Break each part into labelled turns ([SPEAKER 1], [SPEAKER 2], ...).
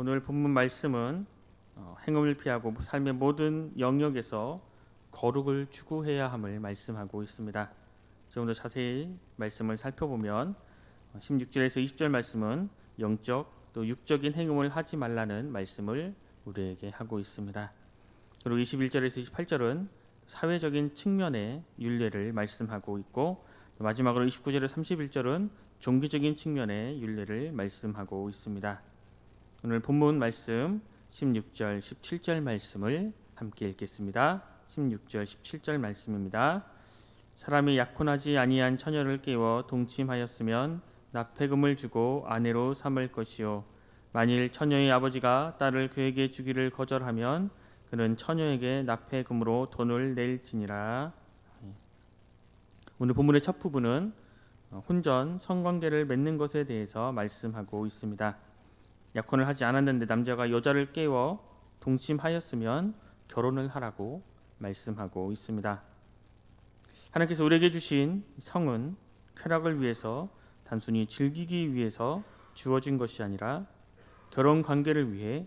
[SPEAKER 1] 오늘 본문 말씀은 행음을 피하고 삶의 모든 영역에서 거룩을 추구해야 함을 말씀하고 있습니다. 좀 더 자세히 말씀을 살펴보면 16절에서 20절 말씀은 영적 또 육적인 행음을 하지 말라는 말씀을 우리에게 하고 있습니다. 그리고 21절에서 28절은 사회적인 측면의 율례를 말씀하고 있고, 마지막으로 29절에서 31절은 종교적인 측면의 율례를 말씀하고 있습니다. 오늘 본문 말씀 16절, 17절 말씀을 함께 읽겠습니다. 16절, 17절 말씀입니다. 사람이 약혼하지 아니한 처녀를 깨워 동침하였으면 납폐금을 주고 아내로 삼을 것이요, 만일 처녀의 아버지가 딸을 그에게 주기를 거절하면 그는 처녀에게 납폐금으로 돈을 낼지니라. 오늘 본문의 첫 부분은 혼전 성관계를 맺는 것에 대해서 말씀하고 있습니다. 약혼을 하지 않았는데 남자가 여자를 깨워 동침하였으면 결혼을 하라고 말씀하고 있습니다. 하나님께서 우리에게 주신 성은 쾌락을 위해서, 단순히 즐기기 위해서 주어진 것이 아니라 결혼 관계를 위해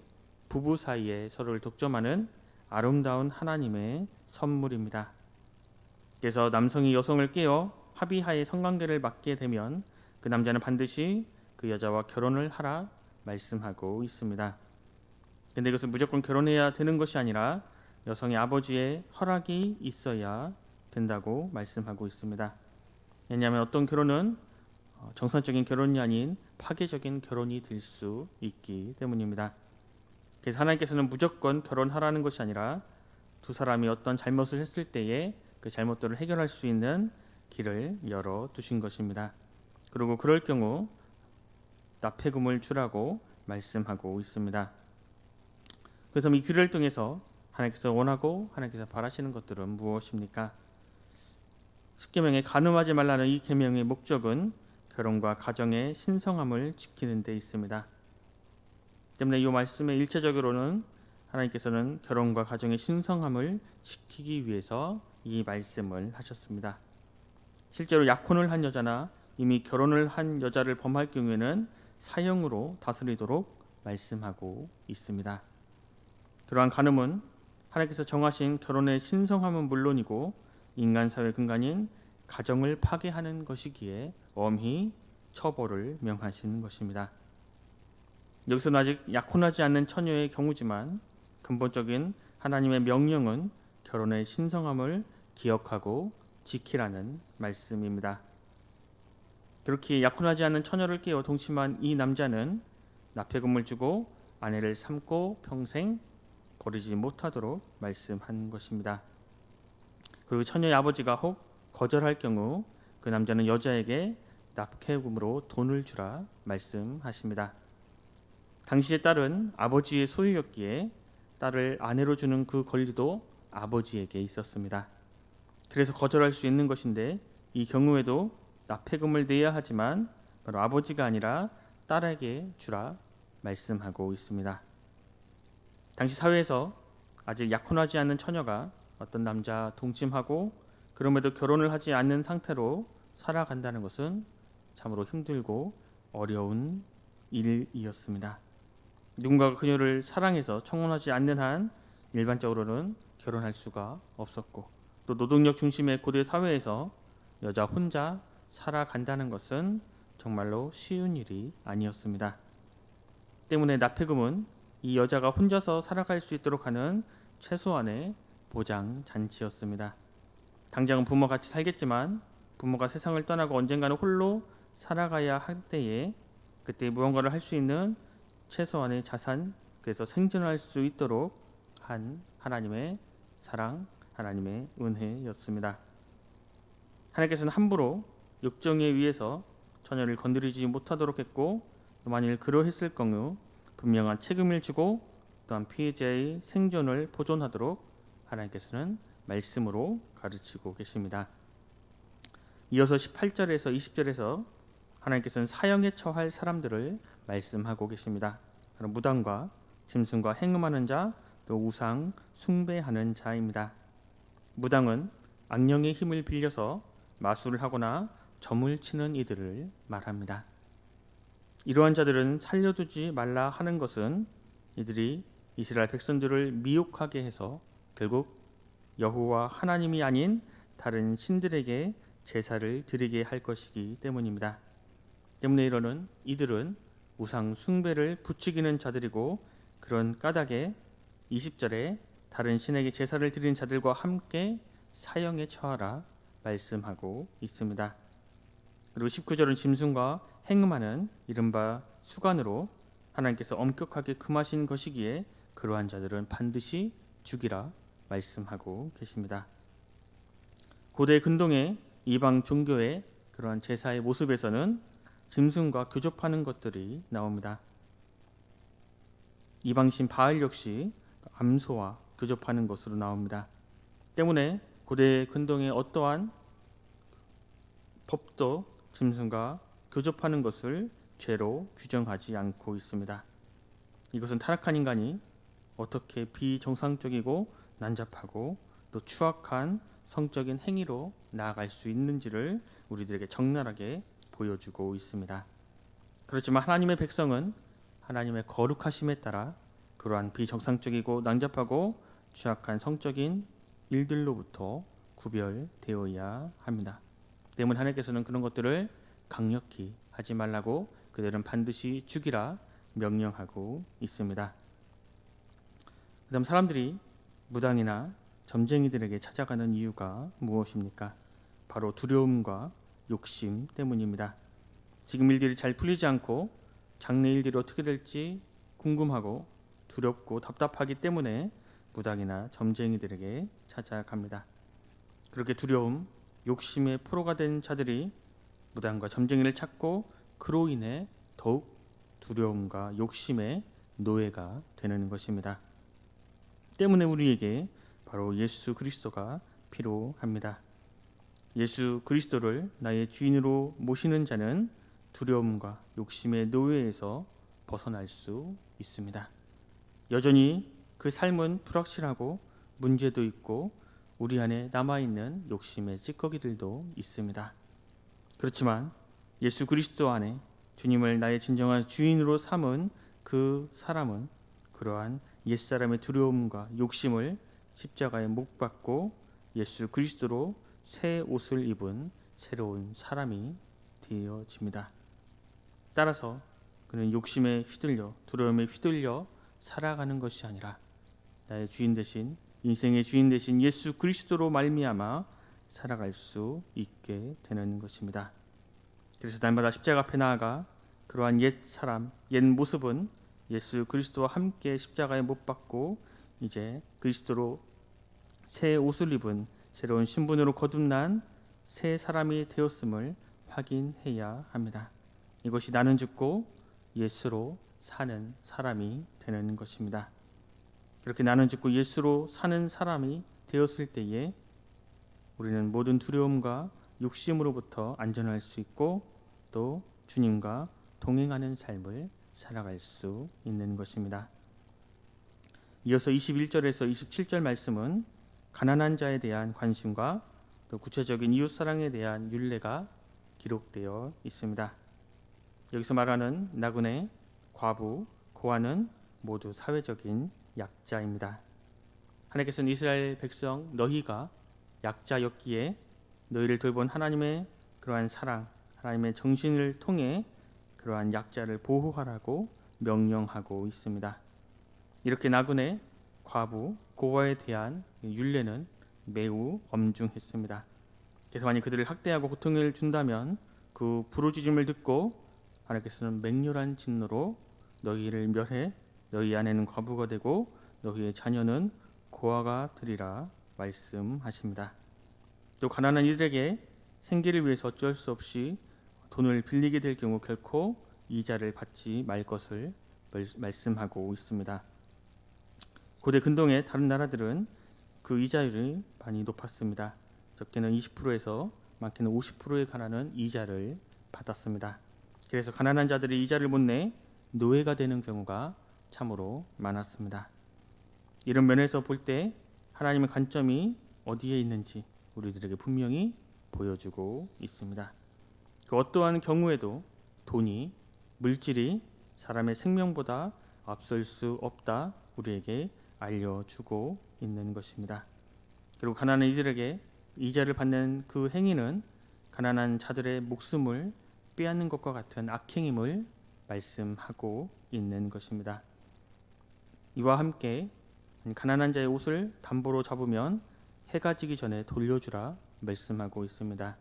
[SPEAKER 1] 부부 사이에 서로를 독점하는 아름다운 하나님의 선물입니다. 그래서 남성이 여성을 깨어 합의하에 성관계를 맺게 되면 그 남자는 반드시 그 여자와 결혼을 하라 말씀하고 있습니다. 근데 이것은 무조건 결혼해야 되는 것이 아니라 여성의 아버지의 허락이 있어야 된다고 말씀하고 있습니다. 왜냐하면 어떤 결혼은 정상적인 결혼이 아닌 파괴적인 결혼이 될 수 있기 때문입니다. 그래서 하나님께서는 무조건 결혼하라는 것이 아니라 두 사람이 어떤 잘못을 했을 때에 그 잘못들을 해결할 수 있는 길을 열어 두신 것입니다. 그리고 그럴 경우 납폐금을 주라고 말씀하고 있습니다. 그래서 이 규례를 통해서 하나님께서 원하고 하나님께서 바라시는 것들은 무엇입니까? 십계명에 간음하지 말라는 이 계명의 목적은 결혼과 가정의 신성함을 지키는 데 있습니다. 때문에 이 말씀의 일차적으로는 하나님께서는 결혼과 가정의 신성함을 지키기 위해서 이 말씀을 하셨습니다. 실제로 약혼을 한 여자나 이미 결혼을 한 여자를 범할 경우에는 사형으로 다스리도록 말씀하고 있습니다. 그러한 간음은 하나님께서 정하신 결혼의 신성함은 물론이고 인간 사회 근간인 가정을 파괴하는 것이기에 엄히 처벌을 명하신 것입니다. 여기서는 아직 약혼하지 않는 처녀의 경우지만 근본적인 하나님의 명령은 결혼의 신성함을 기억하고 지키라는 말씀입니다. 그렇게 약혼하지 않은 처녀를 깨워 동침한 이 남자는 납폐금을 주고 아내를 삼고 평생 버리지 못하도록 말씀한 것입니다. 그리고 처녀의 아버지가 혹 거절할 경우 그 남자는 여자에게 납폐금으로 돈을 주라 말씀하십니다. 당시의 딸은 아버지의 소유였기에 딸을 아내로 주는 그 권리도 아버지에게 있었습니다. 그래서 거절할 수 있는 것인데 이 경우에도 납폐금을 내야 하지만 바로 아버지가 아니라 딸에게 주라 말씀하고 있습니다. 당시 사회에서 아직 약혼하지 않는 처녀가 어떤 남자 동침하고 그럼에도 결혼을 하지 않는 상태로 살아간다는 것은 참으로 힘들고 어려운 일이었습니다. 누군가가 그녀를 사랑해서 청혼하지 않는 한 일반적으로는 결혼할 수가 없었고, 또 노동력 중심의 고대 사회에서 여자 혼자 살아간다는 것은 정말로 쉬운 일이 아니었습니다. 때문에 납폐금은 이 여자가 혼자서 살아갈 수 있도록 하는 최소한의 보장 잔치였습니다. 당장은 부모가 같이 살겠지만 부모가 세상을 떠나고 언젠가는 홀로 살아가야 할 때에 그때 무언가를 할 수 있는 최소한의 자산, 그래서 생존할 수 있도록 한 하나님의 사랑, 하나님의 은혜였습니다. 하나님께서는 함부로 욕정에 의해서 처녀를 건드리지 못하도록 했고, 만일 그러했을 경우 분명한 책임을 주고 또한 피해자의 생존을 보존하도록 하나님께서는 말씀으로 가르치고 계십니다. 이어서 18절에서 20절에서 하나님께서는 사형에 처할 사람들을 말씀하고 계십니다. 무당과 짐승과 행음하는 자, 또 우상 숭배하는 자입니다. 무당은 악령의 힘을 빌려서 마술을 하거나 점을 치는 이들을 말합니다. 이러한 자들은 살려두지 말라 하는 것은 이들이 이스라엘 백성들을 미혹하게 해서 결국 여호와 하나님이 아닌 다른 신들에게 제사를 드리게 할 것이기 때문입니다. 때문에 이들은 우상 숭배를 부추기는 자들이고 그런 까닭에 20절에 다른 신에게 제사를 드리는 자들과 함께 사형에 처하라 말씀하고 있습니다. 그리고 19절은 짐승과 행음하는 이른바 수간으로 하나님께서 엄격하게 금하신 것이기에 그러한 자들은 반드시 죽이라 말씀하고 계십니다. 고대 근동의 이방 종교의 그러한 제사의 모습에서는 짐승과 교접하는 것들이 나옵니다. 이방신 바알 역시 암소와 교접하는 것으로 나옵니다. 때문에 고대 근동의 어떠한 법도 짐승과 교접하는 것을 죄로 규정하지 않고 있습니다. 이것은 타락한 인간이 어떻게 비정상적이고 난잡하고 또 추악한 성적인 행위로 나아갈 수 있는지를 우리들에게 적나라하게 보여주고 있습니다. 그렇지만 하나님의 백성은 하나님의 거룩하심에 따라 그러한 비정상적이고 난잡하고 추악한 성적인 일들로부터 구별되어야 합니다. 때문에 하나님께서는 그런 것들을 강력히 하지 말라고 그들은 반드시 죽이라 명령하고 있습니다. 그다음 사람들이 무당이나 점쟁이들에게 찾아가는 이유가 무엇입니까? 바로 두려움과 욕심 때문입니다. 지금 일들이 잘 풀리지 않고 장래 일들이 어떻게 될지 궁금하고 두렵고 답답하기 때문에 무당이나 점쟁이들에게 찾아갑니다. 그렇게 두려움, 욕심의 포로가 된 자들이 무당과 점쟁이를 찾고 그로 인해 더욱 두려움과 욕심의 노예가 되는 것입니다. 때문에 우리에게 바로 예수 그리스도가 필요합니다. 예수 그리스도를 나의 주인으로 모시는 자는 두려움과 욕심의 노예에서 벗어날 수 있습니다. 여전히 그 삶은 불확실하고 문제도 있고 우리 안에 남아있는 욕심의 찌꺼기들도 있습니다. 그렇지만 예수 그리스도 안에 주님을 나의 진정한 주인으로 삼은 그 사람은 그러한 옛사람의 두려움과 욕심을 십자가에 못 박고 예수 그리스도로 새 옷을 입은 새로운 사람이 되어집니다. 따라서 그는 욕심에 휘둘려 두려움에 휘둘려 살아가는 것이 아니라 나의 주인 되신 인생의 주인 되신 예수 그리스도로 말미암아 살아갈 수 있게 되는 것입니다. 그래서 날마다 십자가 앞에 나아가 그러한 옛 사람, 옛 모습은 예수 그리스도와 함께 십자가에 못 박고 이제 그리스도로 새 옷을 입은 새로운 신분으로 거듭난 새 사람이 되었음을 확인해야 합니다. 이것이 나는 죽고 예수로 사는 사람이 되는 것입니다. 그렇게 나는 죽고 예수로 사는 사람이 되었을 때에 우리는 모든 두려움과 욕심으로부터 안전할 수 있고 또 주님과 동행하는 삶을 살아갈 수 있는 것입니다. 이어서 21절에서 27절 말씀은 가난한 자에 대한 관심과 또 구체적인 이웃사랑에 대한 율례가 기록되어 있습니다. 여기서 말하는 나그네, 과부, 고아는 모두 사회적인 약자입니다. 하나님께서는 이스라엘 백성 너희가 약자였기에 너희를 돌본 하나님의 그러한 사랑, 하나님의 정신을 통해 그러한 약자를 보호하라고 명령하고 있습니다. 이렇게 나그네, 과부, 고아에 대한 율례는 매우 엄중했습니다. 그래서 만약 그들을 학대하고 고통을 준다면 그 부르짖음을 듣고 하나님께서는 맹렬한 진노로 너희를 멸해 너희 아내는 과부가 되고 너희의 자녀는 고아가 되리라 말씀하십니다. 또 가난한 이들에게 생계를 위해서 어쩔 수 없이 돈을 빌리게 될 경우 결코 이자를 받지 말 것을 말씀하고 있습니다. 고대 근동의 다른 나라들은 그 이자율이 많이 높았습니다. 적게는 20%에서 많게는 50%에 가나는 이자를 받았습니다. 그래서 가난한 자들이 이자를 못 내 노예가 되는 경우가 참으로 많았습니다. 이런 면에서 볼 때 하나님의 관점이 어디에 있는지 우리들에게 분명히 보여주고 있습니다. 그 어떠한 경우에도 돈이, 물질이 사람의 생명보다 앞설 수 없다 우리에게 알려주고 있는 것입니다. 그리고 가난한 이들에게 이자를 받는 그 행위는 가난한 자들의 목숨을 빼앗는 것과 같은 악행임을 말씀하고 있는 것입니다. 이와 함께 가난한 자의 옷을 담보로 잡으면 해가 지기 전에 돌려주라 말씀하고 있습니다.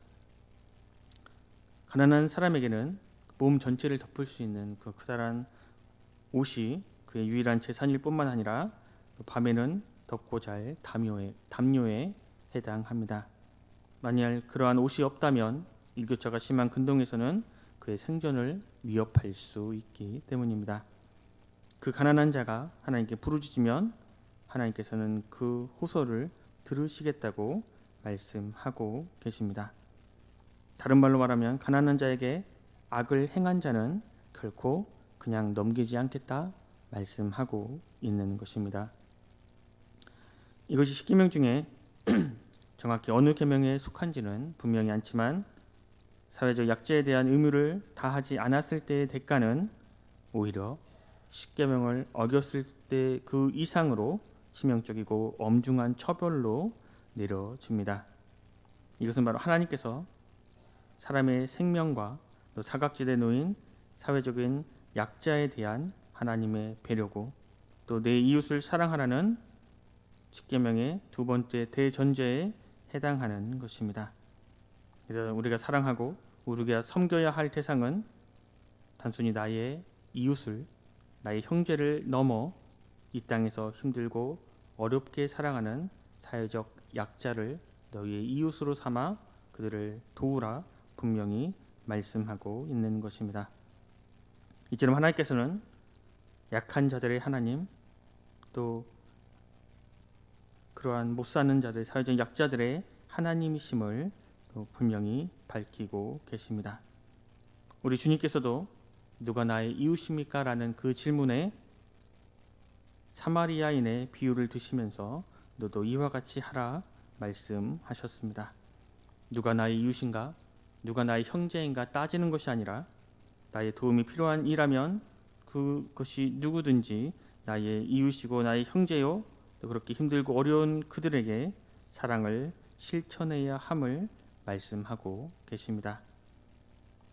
[SPEAKER 1] 가난한 사람에게는 몸 전체를 덮을 수 있는 그 커다란 옷이 그의 유일한 재산일 뿐만 아니라 밤에는 덮고 잘 담요에 해당합니다. 만약 그러한 옷이 없다면 일교차가 심한 근동에서는 그의 생존을 위협할 수 있기 때문입니다. 그 가난한 자가 하나님께 부르짖으면 하나님께서는 그 호소를 들으시겠다고 말씀하고 계십니다. 다른 말로 말하면 가난한 자에게 악을 행한 자는 결코 그냥 넘기지 않겠다 말씀하고 있는 것입니다. 이것이 십계명 중에 정확히 어느 계명에 속한지는 분명히 않지만 사회적 약자에 대한 의무를 다하지 않았을 때의 대가는 오히려 십계명을 어겼을 때 그 이상으로 치명적이고 엄중한 처벌로 내려집니다. 이것은 바로 하나님께서 사람의 생명과 또 사각지대에 놓인 사회적인 약자에 대한 하나님의 배려고 또 내 이웃을 사랑하라는 십계명의 두 번째 대전제에 해당하는 것입니다. 그래서 우리가 사랑하고 우리가 섬겨야 할 대상은 단순히 나의 이웃을, 나의 형제를 넘어 이 땅에서 힘들고 어렵게 사랑하는 사회적 약자를 너희의 이웃으로 삼아 그들을 도우라 분명히 말씀하고 있는 것입니다. 이처럼 하나님께서는 약한 자들의 하나님, 또 그러한 못 사는 자들, 사회적 약자들의 하나님이심을 또 분명히 밝히고 계십니다. 우리 주님께서도 누가 나의 이웃입니까? 라는 그 질문에 사마리아인의 비유를 드시면서 너도 이와 같이 하라 말씀하셨습니다. 누가 나의 이웃인가? 누가 나의 형제인가 따지는 것이 아니라 나의 도움이 필요한 이라면 그것이 누구든지 나의 이웃이고 나의 형제요, 또 그렇게 힘들고 어려운 그들에게 사랑을 실천해야 함을 말씀하고 계십니다.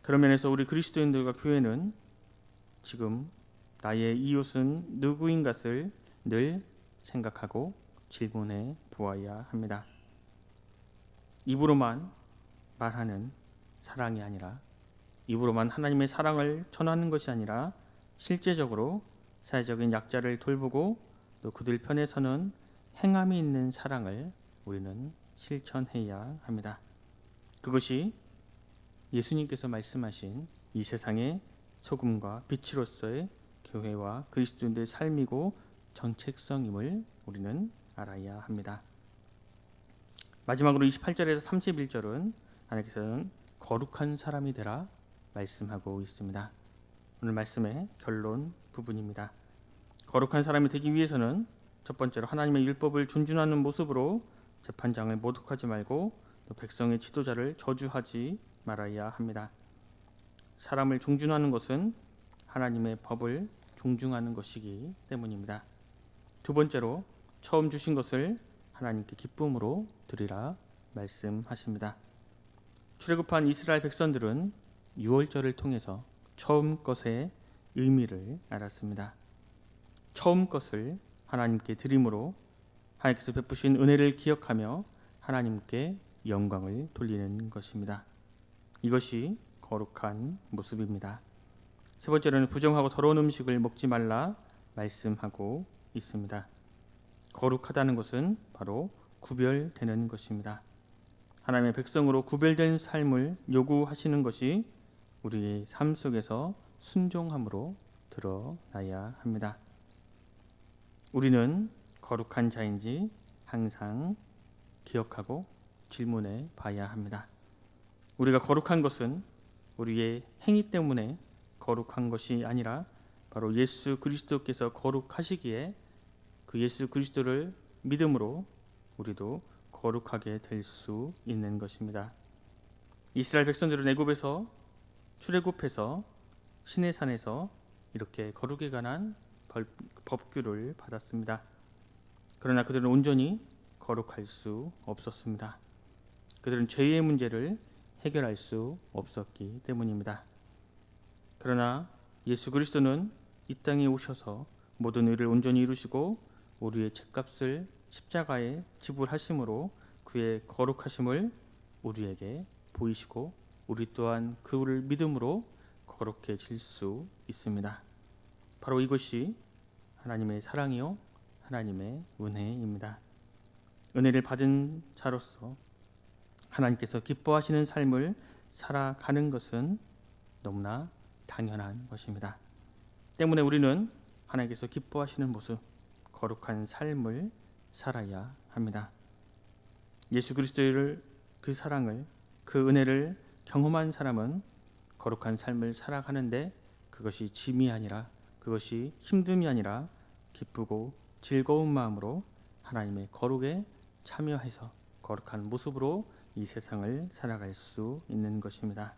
[SPEAKER 1] 그런 면에서 우리 그리스도인들과 교회는 지금 나의 이웃은 누구인 것을 늘 생각하고 질문해 보아야 합니다. 입으로만 말하는 사랑이 아니라, 입으로만 하나님의 사랑을 전하는 것이 아니라 실제적으로 사회적인 약자를 돌보고 또 그들 편에 서는 행함이 있는 사랑을 우리는 실천해야 합니다. 그것이 예수님께서 말씀하신 이 세상의 소금과 빛으로서의 교회와 그리스도인들의 삶이고 정책성임을 우리는 알아야 합니다. 마지막으로 28절에서 31절은 하나님께서는 거룩한 사람이 되라 말씀하고 있습니다. 오늘 말씀의 결론 부분입니다. 거룩한 사람이 되기 위해서는 첫 번째로 하나님의 율법을 존중하는 모습으로 재판장을 모독하지 말고 또 백성의 지도자를 저주하지 말아야 합니다. 사람을 존중하는 것은 하나님의 법을 존중하는 것이기 때문입니다. 두 번째로 처음 주신 것을 하나님께 기쁨으로 드리라 말씀하십니다. 출애굽한 이스라엘 백성들은 유월절을 통해서 처음 것의 의미를 알았습니다. 처음 것을 하나님께 드림으로 하나님께서 베푸신 은혜를 기억하며 하나님께 영광을 돌리는 것입니다. 이것이 거룩한 모습입니다. 세 번째로는 부정하고 더러운 음식을 먹지 말라 말씀하고 있습니다. 거룩하다는 것은 바로 구별되는 것입니다. 하나님의 백성으로 구별된 삶을 요구하시는 것이 우리의 삶 속에서 순종함으로 드러나야 합니다. 우리는 거룩한 자인지 항상 기억하고 질문해 봐야 합니다. 우리가 거룩한 것은 우리의 행위 때문에 거룩한 것이 아니라 바로 예수 그리스도께서 거룩하시기에 그 예수 그리스도를 믿음으로 우리도 거룩하게 될 수 있는 것입니다. 이스라엘 백성들은 애굽에서 출애굽해서 시내산에서 이렇게 거룩에 관한 법규를 받았습니다. 그러나 그들은 온전히 거룩할 수 없었습니다. 그들은 죄의 문제를 해결할 수 없었기 때문입니다. 그러나 예수 그리스도는 이 땅에 오셔서 모든 의를 온전히 이루시고 우리의 죄값을 십자가에 지불하심으로 그의 거룩하심을 우리에게 보이시고 우리 또한 그를 믿음으로 거룩해질 수 있습니다. 바로 이것이 하나님의 사랑이요 하나님의 은혜입니다. 은혜를 받은 자로서 하나님께서 기뻐하시는 삶을 살아가는 것은 너무나 당연한 것입니다. 때문에 우리는 하나님께서 기뻐하시는 모습, 거룩한 삶을 살아야 합니다. 예수 그리스도를 그 사랑을, 그 은혜를 경험한 사람은 거룩한 삶을 살아가는데 그것이 짐이 아니라, 그것이 힘듦이 아니라 기쁘고 즐거운 마음으로 하나님의 거룩에 참여해서 거룩한 모습으로 이 세상을 살아갈 수 있는 것입니다.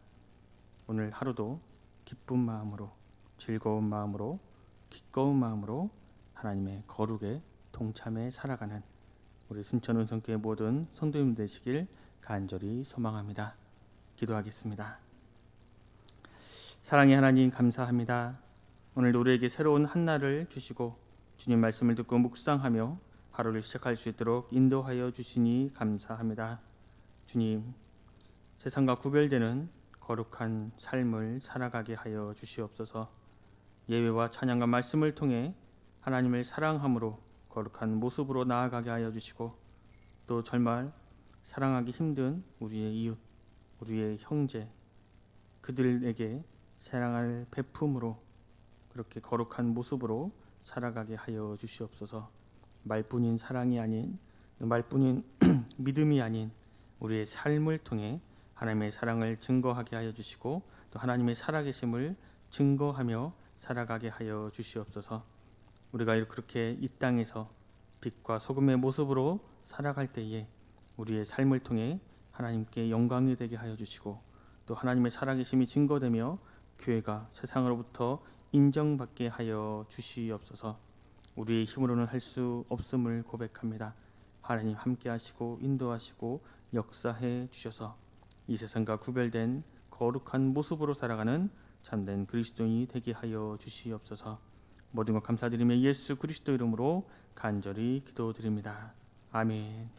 [SPEAKER 1] 오늘 하루도 기쁜 마음으로, 즐거운 마음으로, 기꺼운 마음으로 하나님의 거룩에 동참해 살아가는 우리 순천운성교회 모든 성도님 되시길 간절히 소망합니다. 기도하겠습니다. 사랑의 하나님 감사합니다. 오늘도 우리에게 새로운 한날을 주시고 주님 말씀을 듣고 묵상하며 하루를 시작할 수 있도록 인도하여 주시니 감사합니다. 주님, 세상과 구별되는 거룩한 삶을 살아가게 하여 주시옵소서. 예배와 찬양과 말씀을 통해 하나님을 사랑함으로 거룩한 모습으로 나아가게 하여 주시고 또 정말 사랑하기 힘든 우리의 이웃, 우리의 형제, 그들에게 사랑을 베품으로 그렇게 거룩한 모습으로 살아가게 하여 주시옵소서. 말뿐인 사랑이 아닌, 말뿐인 믿음이 아닌 우리의 삶을 통해 하나님의 사랑을 증거하게 하여 주시고 또 하나님의 살아계심을 증거하며 살아가게 하여 주시옵소서. 우리가 그렇게 이 땅에서 빛과 소금의 모습으로 살아갈 때에 우리의 삶을 통해 하나님께 영광이 되게 하여 주시고 또 하나님의 살아계심이 증거되며 교회가 세상으로부터 인정받게 하여 주시옵소서. 우리의 힘으로는 할 수 없음을 고백합니다. 하나님 함께 하시고 인도하시고 역사해 주셔서 이 세상과 구별된 거룩한 모습으로 살아가는 참된 그리스도인이 되게 하여 주시옵소서. 모든 것 감사드리며 예수 그리스도 이름으로 간절히 기도드립니다. 아멘.